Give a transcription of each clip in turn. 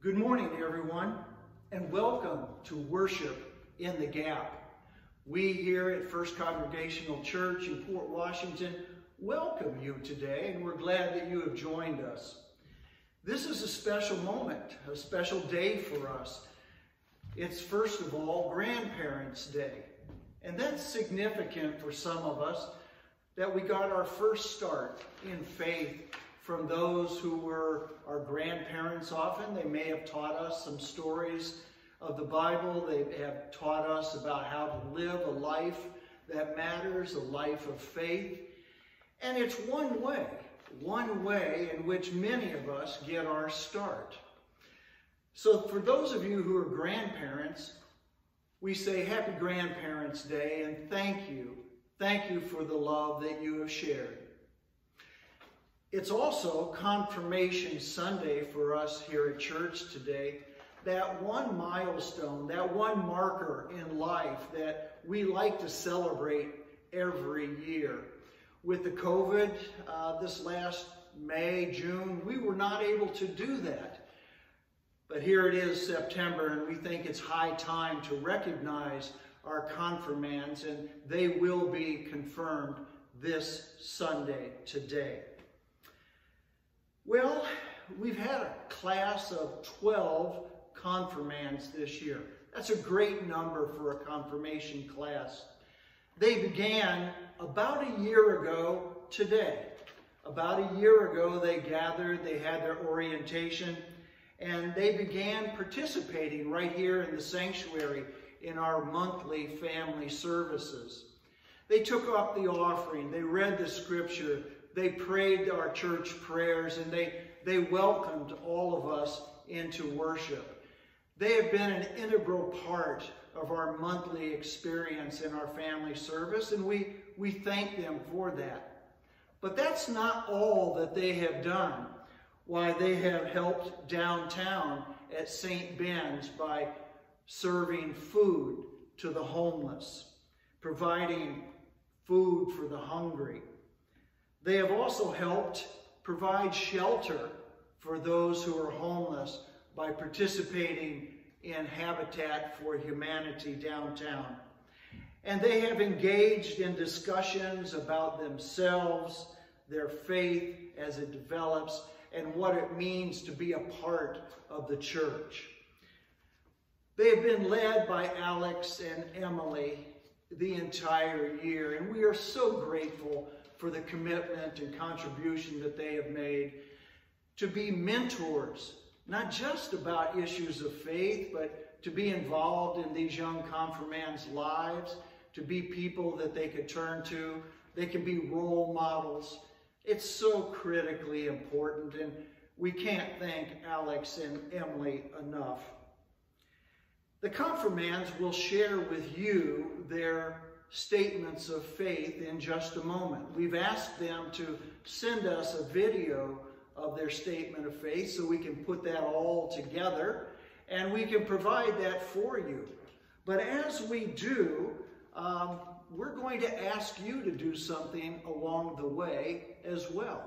Good morning, everyone, and welcome to Worship in the Gap. We here at First Congregational Church in Port Washington welcome you today, and we're glad that you have joined us. This is a special moment, a special day for us. It's first of all Grandparents' Day, and that's significant for some of us that we got our first start in faith from those who were our grandparents often. They may have taught us some stories of the Bible. They have taught us about how to live a life that matters, a life of faith. And it's one way in which many of us get our start. So for those of you who are grandparents, we say Happy Grandparents' Day and thank you. Thank you for the love that you have shared. It's also Confirmation Sunday for us here at church today. That one milestone, that one marker in life that we like to celebrate every year. With the COVID this last May, June, we were not able to do that. But here it is September, and we think it's high time to recognize our confirmands, and they will be confirmed this Sunday today. Well, we've had a class of 12 confirmands this year. That's a great number for a confirmation class. They began about a year ago today. About a year ago they gathered, they had their orientation, and they began participating right here in the sanctuary in our monthly family services. They took up the offering, they read the scripture, they prayed our church prayers, and they welcomed all of us into worship. They have been an integral part of our monthly experience in our family service, and we thank them for that. But that's not all that they have done. Why, they have helped downtown at St. Ben's by serving food to the homeless, providing food for the hungry. They have also helped provide shelter for those who are homeless by participating in Habitat for Humanity downtown. And they have engaged in discussions about themselves, their faith as it develops, and what it means to be a part of the church. They have been led by Alex and Emily the entire year, and we are so grateful for the commitment and contribution that they have made to be mentors, not just about issues of faith, but to be involved in these young confirmands' lives, to be people that they could turn to. They can be role models. It's so critically important, and we can't thank Alex and Emily enough. The confirmands will share with you their statements of faith in just a moment. We've asked them to send us a video of their statement of faith so we can put that all together and we can provide that for you. But as we do, we're going to ask you to do something along the way as well.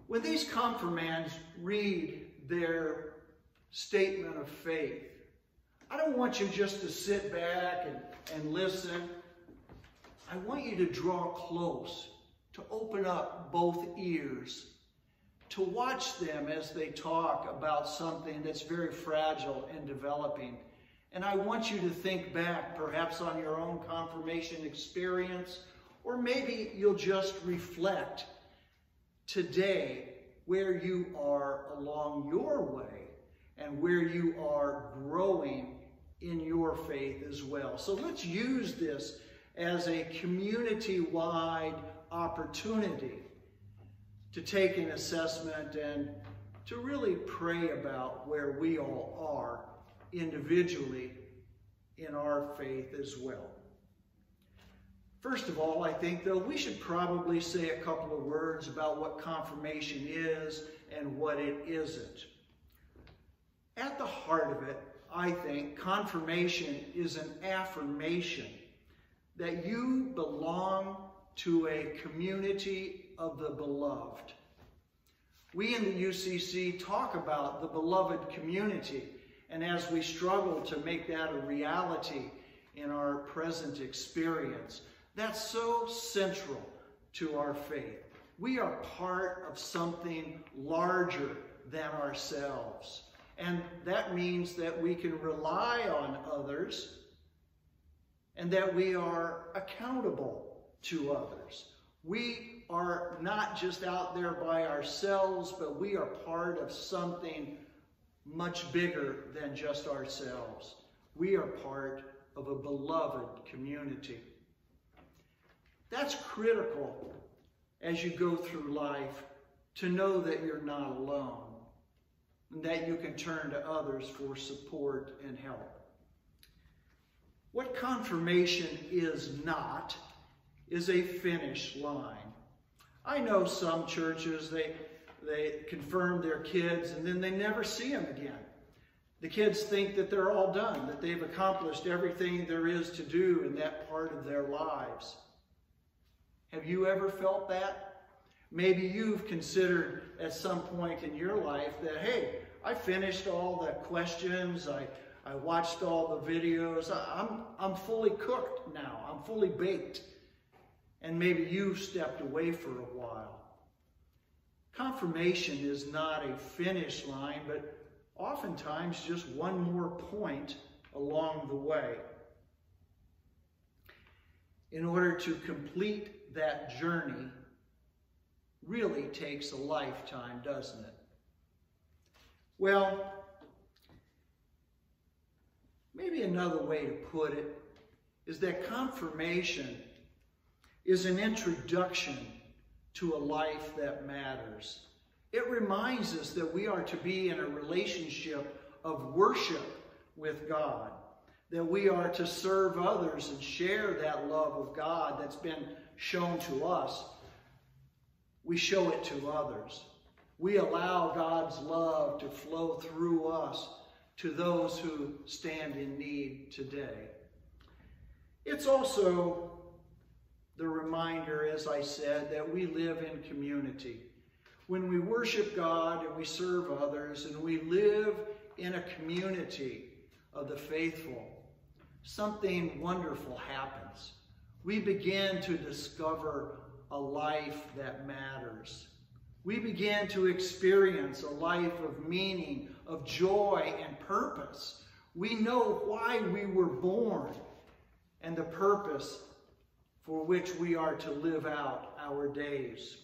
When these confirmands read their statement of faith, I don't want you just to sit back and listen. I want you to draw close, to open up both ears, to watch them as they talk about something that's very fragile and developing. And I want you to think back, perhaps on your own confirmation experience, or maybe you'll just reflect today where you are along your way and where you are growing in your faith as well. So let's use this as a community-wide opportunity to take an assessment and to really pray about where we all are individually in our faith as well. First of all, I think, though, we should probably say a couple of words about what confirmation is and what it isn't. At the heart of it, I think confirmation is an affirmation that you belong to a community of the beloved. We in the UCC talk about the beloved community, and as we struggle to make that a reality in our present experience, that's so central to our faith. We are part of something larger than ourselves. And that means that we can rely on others and that we are accountable to others. We are not just out there by ourselves, but we are part of something much bigger than just ourselves. We are part of a beloved community. That's critical as you go through life, to know that you're not alone and that you can turn to others for support and help. What confirmation is not is a finish line. I know some churches, they confirm their kids and then they never see them again. The kids think that they're all done, that they've accomplished everything there is to do in that part of their lives. Have you ever felt that? Maybe you've considered at some point in your life that, hey, I finished all the questions, I watched all the videos, I'm fully cooked now, I'm fully baked. And maybe you've stepped away for a while. Confirmation is not a finish line, but oftentimes just one more point along the way. In order to complete that journey really takes a lifetime, doesn't it? Well, maybe another way to put it is that confirmation is an introduction to a life that matters. It reminds us that we are to be in a relationship of worship with God, that we are to serve others and share that love of God that's been shown to us. We show it to others. We allow God's love to flow through us to those who stand in need today. It's also the reminder, as I said, that we live in community. When we worship God and we serve others and we live in a community of the faithful, something wonderful happens. We begin to discover a life that matters. We begin to experience a life of meaning, of joy and purpose. We know why we were born and the purpose for which we are to live out our days.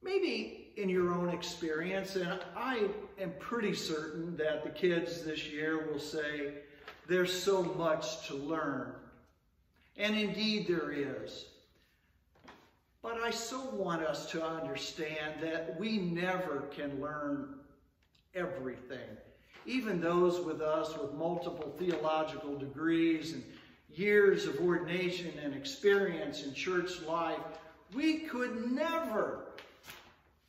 Maybe in your own experience, and I am pretty certain that the kids this year will say, there's so much to learn. And indeed there is. But I so want us to understand that we never can learn everything. Even those with us with multiple theological degrees and years of ordination and experience in church life, we could never,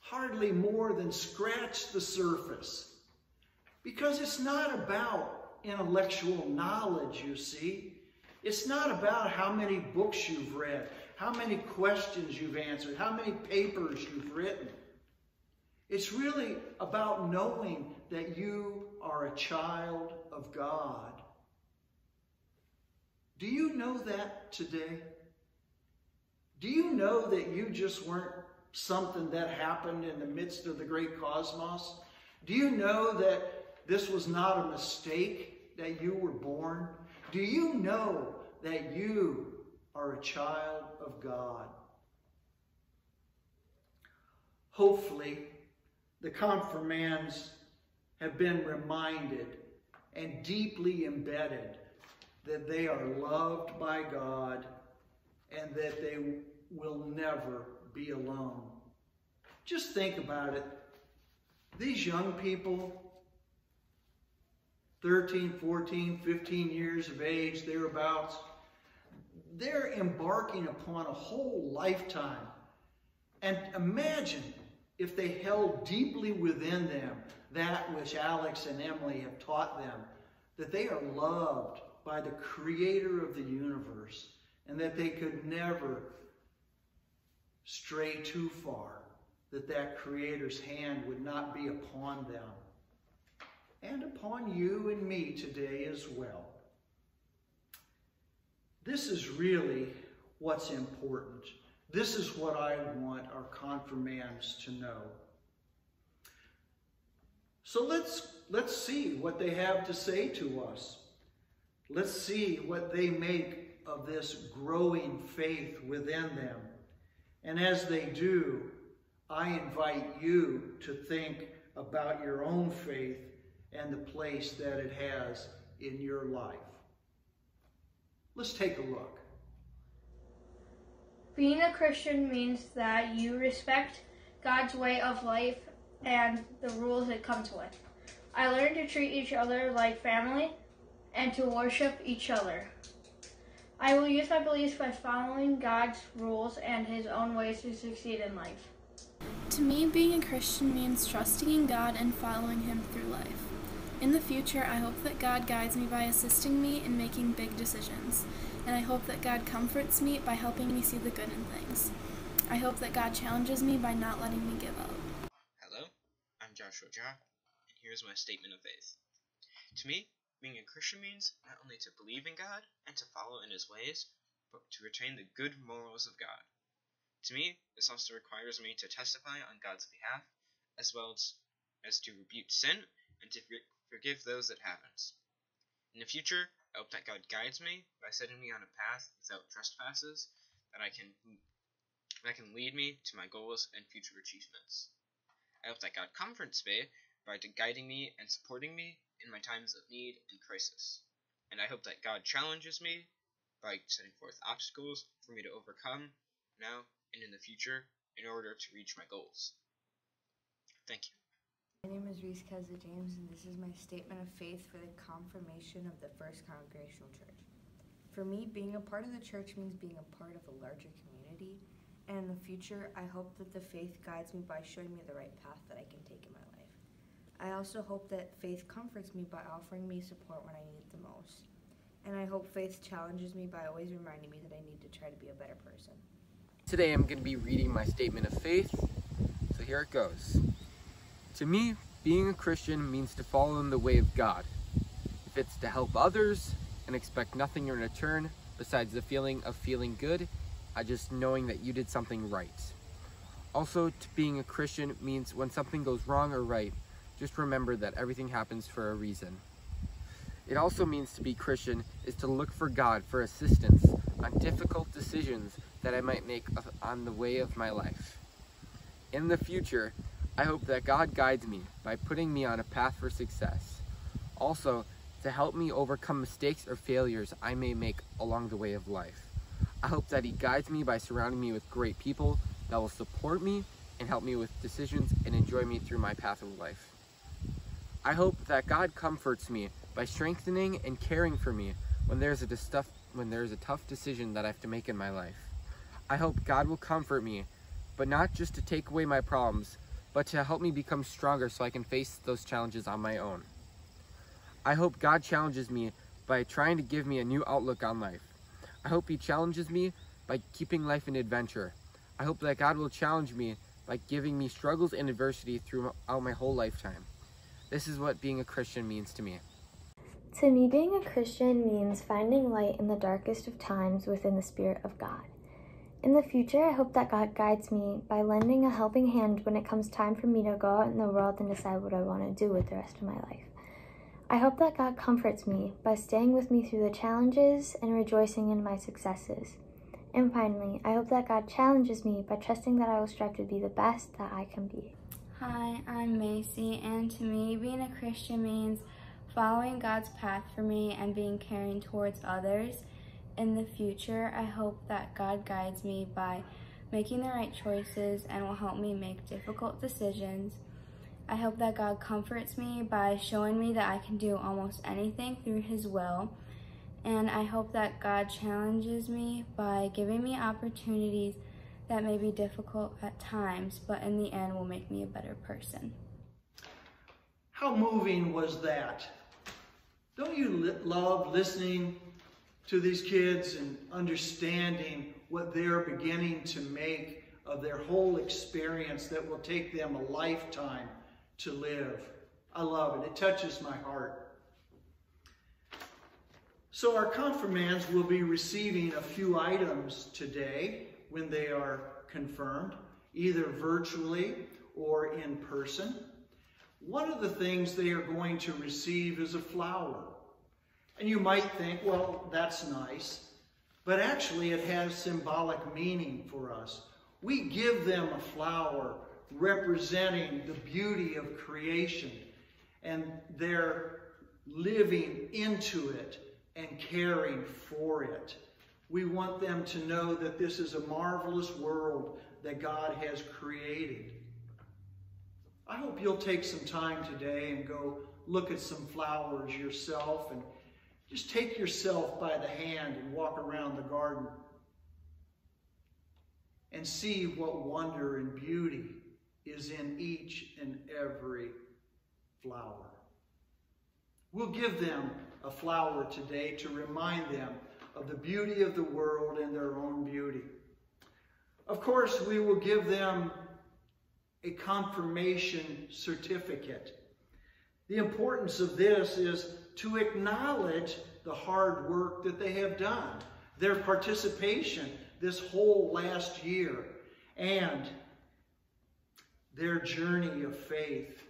hardly more than scratch the surface. Because it's not about intellectual knowledge, you see. It's not about how many books you've read, how many questions you've answered, how many papers you've written. It's really about knowing that you are a child of God. Do you know that today? Do you know that you just weren't something that happened in the midst of the great cosmos? Do you know that this was not a mistake that you were born? Do you know that you are a child of God? Hopefully, the confirmands have been reminded and deeply embedded that they are loved by God and that they will never be alone. Just think about it. These young people, 13, 14, 15 years of age, thereabouts, they're embarking upon a whole lifetime. And imagine if they held deeply within them that which Alex and Emily have taught them, that they are loved by the Creator of the universe, and that they could never stray too far that Creator's hand would not be upon them and upon you and me today as well. This is really what's important. This is what I want our confirmands to know. So let's see what they have to say to us. Let's see what they make of this growing faith within them. And as they do, I invite you to think about your own faith and the place that it has in your life. Let's take a look. Being a Christian means that you respect God's way of life and the rules it comes with. I learned to treat each other like family and to worship each other. I will use my beliefs by following God's rules and His own ways to succeed in life. To me, being a Christian means trusting in God and following Him through life. In the future, I hope that God guides me by assisting me in making big decisions, and I hope that God comforts me by helping me see the good in things. I hope that God challenges me by not letting me give up. Hello, I'm Joshua Ja, and here's my statement of faith. To me, being a Christian means not only to believe in God and to follow in His ways, but to retain the good morals of God. To me, this also requires me to testify on God's behalf, as well as to rebuke sin and to forgive those that haven't. In the future, I hope that God guides me by setting me on a path without trespasses that can lead me to my goals and future achievements. I hope that God comforts me by guiding me and supporting me in my times of need and crisis. And I hope that God challenges me by setting forth obstacles for me to overcome now and in the future in order to reach my goals. Thank you. My name is Reese Keza James, and this is my statement of faith for the confirmation of the First Congregational Church. For me, being a part of the church means being a part of a larger community, and in the future, I hope that the faith guides me by showing me the right path that I can take in my life. I also hope that faith comforts me by offering me support when I need it the most. And I hope faith challenges me by always reminding me that I need to try to be a better person. Today I'm going to be reading my statement of faith, so here it goes. To me, being a Christian means to follow in the way of God. If it's to help others and expect nothing in return besides the feeling of feeling good, just knowing that you did something right. Also, to being a Christian means when something goes wrong or right, just remember that everything happens for a reason. It also means to be Christian is to look for God for assistance on difficult decisions that I might make on the way of my life. In the future, I hope that God guides me by putting me on a path for success. Also, to help me overcome mistakes or failures I may make along the way of life. I hope that He guides me by surrounding me with great people that will support me and help me with decisions and enjoy me through my path of life. I hope that God comforts me by strengthening and caring for me when there's a tough decision that I have to make in my life. I hope God will comfort me, but not just to take away my problems, but to help me become stronger so I can face those challenges on my own. I hope God challenges me by trying to give me a new outlook on life. I hope He challenges me by keeping life an adventure. I hope that God will challenge me by giving me struggles and adversity throughout my whole lifetime. This is what being a Christian means to me. To me, being a Christian means finding light in the darkest of times within the Spirit of God. In the future, I hope that God guides me by lending a helping hand when it comes time for me to go out in the world and decide what I want to do with the rest of my life. I hope that God comforts me by staying with me through the challenges and rejoicing in my successes. And finally, I hope that God challenges me by trusting that I will strive to be the best that I can be. Hi, I'm Macy, and to me, being a Christian means following God's path for me and being caring towards others. In the future, I hope that God guides me by making the right choices and will help me make difficult decisions. I hope that God comforts me by showing me that I can do almost anything through His will. And I hope that God challenges me by giving me opportunities that may be difficult at times, but in the end will make me a better person. How moving was that? Don't you love listening to these kids and understanding what they're beginning to make of their whole experience that will take them a lifetime to live. I love it. It touches my heart. So our confirmands will be receiving a few items today when they are confirmed, either virtually or in person. One of the things they are going to receive is a flower. And you might think, well, that's nice. But actually it has symbolic meaning for us. We give them a flower representing the beauty of creation, and they're living into it and caring for it. We want them to know that this is a marvelous world that God has created. I hope you'll take some time today and go look at some flowers yourself, and just take yourself by the hand and walk around the garden and see what wonder and beauty is in each and every flower. We'll give them a flower today to remind them of the beauty of the world and their own beauty. Of course, we will give them a confirmation certificate. The importance of this is to acknowledge the hard work that they have done, their participation this whole last year, and their journey of faith.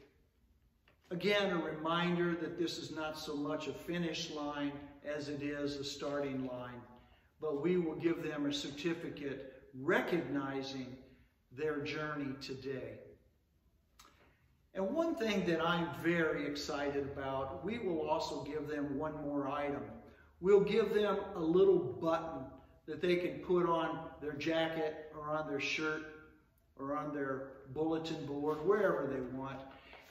Again, a reminder that this is not so much a finish line as it is a starting line, but we will give them a certificate recognizing their journey today. And one thing that I'm very excited about, we will also give them one more item. We'll give them a little button that they can put on their jacket or on their shirt or on their bulletin board, wherever they want.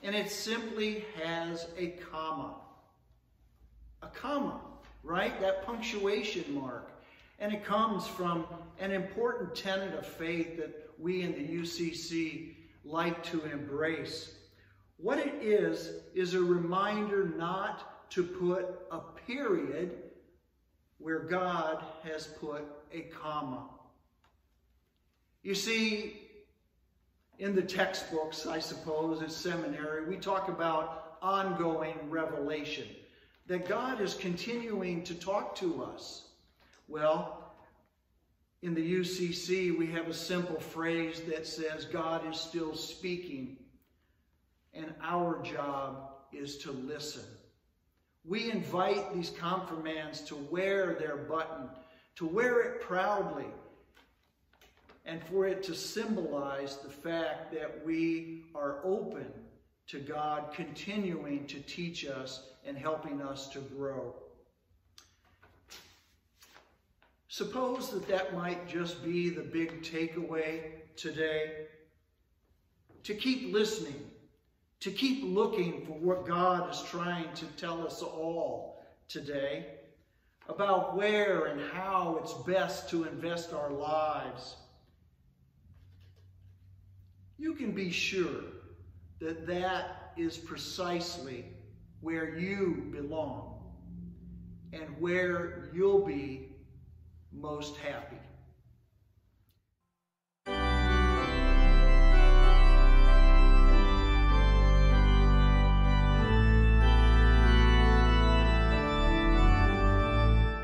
And it simply has a comma. A comma, right? That punctuation mark. And it comes from an important tenet of faith that we in the UCC like to embrace. What it is a reminder not to put a period where God has put a comma. You see, in the textbooks, I suppose, at seminary, we talk about ongoing revelation, that God is continuing to talk to us. Well, in the UCC, we have a simple phrase that says, God is still speaking, and our job is to listen. We invite these confirmands to wear their button, to wear it proudly, and for it to symbolize the fact that we are open to God continuing to teach us and helping us to grow. Suppose that might just be the big takeaway today. To keep listening, to keep looking for what God is trying to tell us all today about where and how it's best to invest our lives. You can be sure that that is precisely where you belong and where you'll be most happy.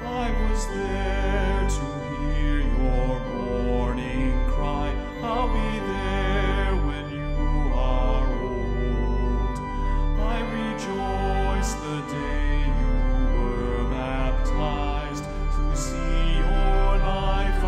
I was there to hear your morning cry. I'll be there when you are old. I rejoice the day you were baptized to see your life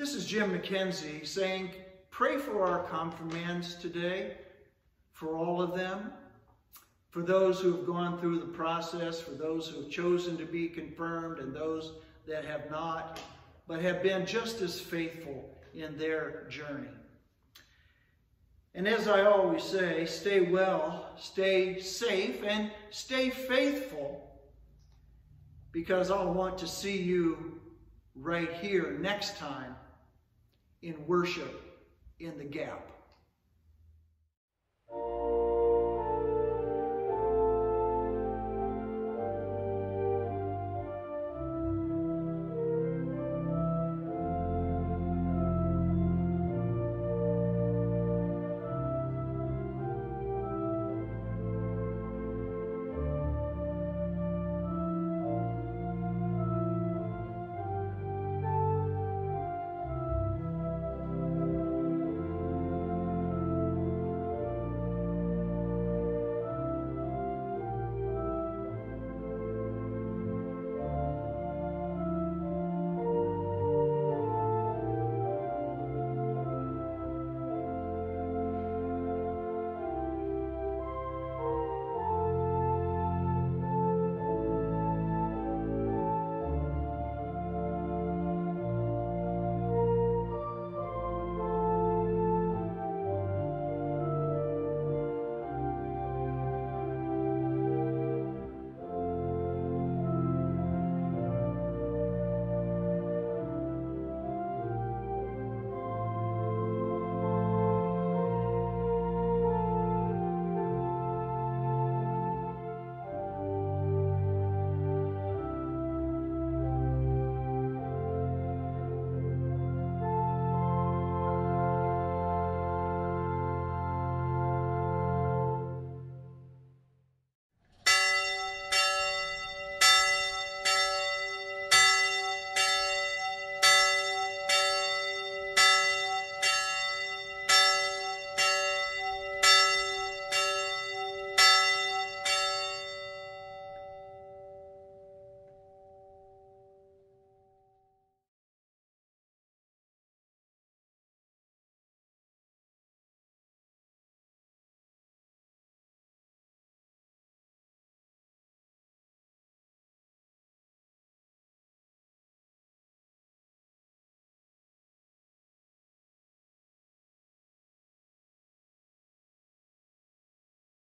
This is Jim McKenzie saying, pray for our confirmands today, for all of them, for those who have gone through the process, for those who have chosen to be confirmed and those that have not, but have been just as faithful in their journey. And as I always say, stay well, stay safe, and stay faithful, because I'll want to see you right here next time in worship in the Gap.